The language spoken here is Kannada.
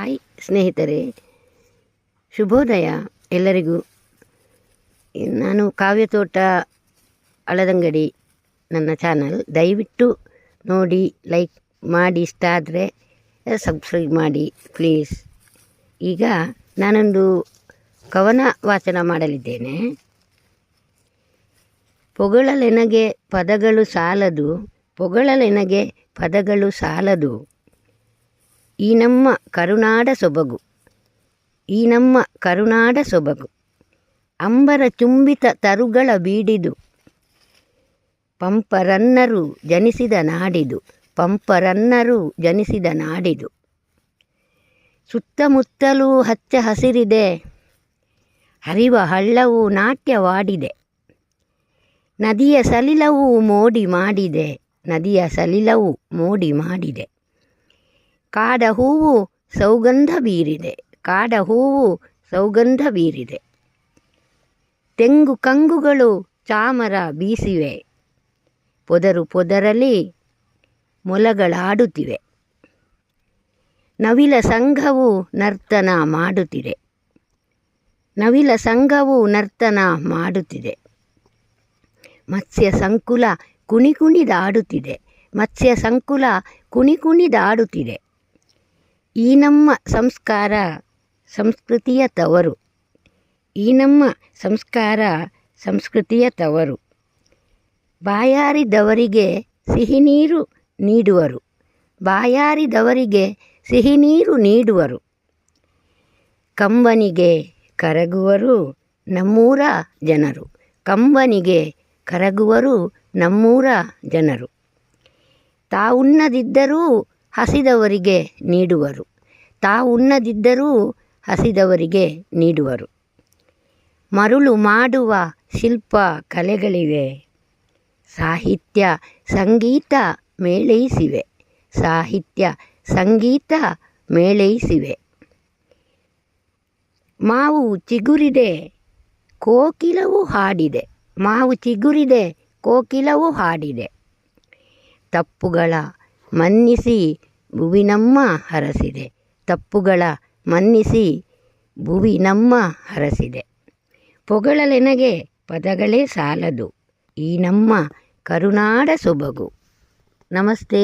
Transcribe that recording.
ಹಾಯ್ ಸ್ನೇಹಿತರೆ, ಶುಭೋದಯ ಎಲ್ಲರಿಗೂ. ನಾನು ಕಾವ್ಯತೋಟ ಹಳದಂಗಡಿ ನನ್ನ ಚಾನಲ್. ದಯವಿಟ್ಟು ನೋಡಿ, ಲೈಕ್ ಮಾಡಿ, ಇಷ್ಟ ಆದರೆ ಸಬ್ಸ್ಕ್ರೈಬ್ ಮಾಡಿ ಪ್ಲೀಸ್. ಈಗ ನಾನೊಂದು ಕವನ ವಾಚನ ಮಾಡಲಿದ್ದೇನೆ. ಪೊಗಳಲೆನಗೆ ಪದಗಳು ಸಾಲದು, ಪೊಗಳಲೆನಗೆ ಪದಗಳು ಸಾಲದು, ಈ ನಮ್ಮ ಕರುನಾಡ ಸೊಬಗು, ಈ ನಮ್ಮ ಕರುನಾಡ ಸೊಬಗು. ಅಂಬರ ಚುಂಬಿತ ತರುಗಳ ಬೀಡಿದು, ಪಂಪರನ್ನರು ಜನಿಸಿದ ನಾಡಿದು, ಪಂಪರನ್ನರು ಜನಿಸಿದ ನಾಡಿದು. ಸುತ್ತಮುತ್ತಲೂ ಹಚ್ಚ ಹಸಿರಿದೆ, ಹರಿವ ಹಳ್ಳವು ನಾಟ್ಯವಾಡಿದೆ, ನದಿಯ ಸಲಿಲವು ಮೋಡಿ ಮಾಡಿದೆ, ನದಿಯ ಸಲಿಲವು ಮೋಡಿ ಮಾಡಿದೆ. ಕಾಡ ಹೂವು ಸೌಗಂಧ ಬೀರಿದೆ, ಕಾಡ ಹೂವು ಸೌಗಂಧ ಬೀರಿದೆ. ತೆಂಗು ಕಂಗುಗಳು ಚಾಮರ ಬೀಸಿವೆ, ಪೊದರು ಪೊದರಲ್ಲಿ ಮೊಲಗಳಾಡುತ್ತಿವೆ. ನವಿಲ ಸಂಘವು ನರ್ತನ ಮಾಡುತ್ತಿದೆ, ನವಿಲ ಸಂಘವು ನರ್ತನ ಮಾಡುತ್ತಿದೆ. ಮತ್ಸ್ಯ ಸಂಕುಲ ಕುಣಿದಾಡುತ್ತಿದೆ, ಮತ್ಸ್ಯ ಸಂಕುಲ ಕುಣಿದಾಡುತ್ತಿದೆ. ಈ ನಮ್ಮ ಸಂಸ್ಕಾರ ಸಂಸ್ಕೃತಿಯ ತವರು, ಈ ನಮ್ಮ ಸಂಸ್ಕಾರ ಸಂಸ್ಕೃತಿಯ ತವರು. ಬಾಯಾರಿದವರಿಗೆ ಸಿಹಿ ನೀರು ನೀಡುವರು, ಬಾಯಾರಿದವರಿಗೆ ಸಿಹಿ ನೀರು ನೀಡುವರು. ಕಂಬನಿಗೆ ಕರಗುವರು ನಮ್ಮೂರ ಜನರು, ಕಂಬನಿಗೆ ಕರಗುವರು ನಮ್ಮೂರ ಜನರು. ತಾವುಣ್ಣದಿದ್ದರೂ ಹಸಿದವರಿಗೆ ನೀಡುವರು, ತಾವುಣ್ಣದಿದ್ದರೂ ಹಸಿದವರಿಗೆ ನೀಡುವರು. ಮರುಳು ಮಾಡುವ ಶಿಲ್ಪ ಕಲೆಗಳಿವೆ, ಸಾಹಿತ್ಯ ಸಂಗೀತ ಮೇಳೈಸಿವೆ, ಸಾಹಿತ್ಯ ಸಂಗೀತ ಮೇಳೈಸಿವೆ. ಮಾವು ಚಿಗುರಿದೆ ಕೋಕಿಲವು ಹಾಡಿದೆ, ಮಾವು ಚಿಗುರಿದೆ ಕೋಕಿಲವು ಹಾಡಿದೆ. ತಪ್ಪುಗಳ ಮನ್ನಿಸಿ ಭುವಿ ನಮ್ಮ ಹರಸಿದೆ, ತಪ್ಪುಗಳ ಮನ್ನಿಸಿ ಭುವಿ ನಮ್ಮ ಹರಸಿದೆ. ಪೊಗಳಲೆನಗೆ ಪದಗಳೇ ಸಾಲದು, ಈ ನಮ್ಮ ಕರುನಾಡ ಸೊಬಗು. ನಮಸ್ತೆ.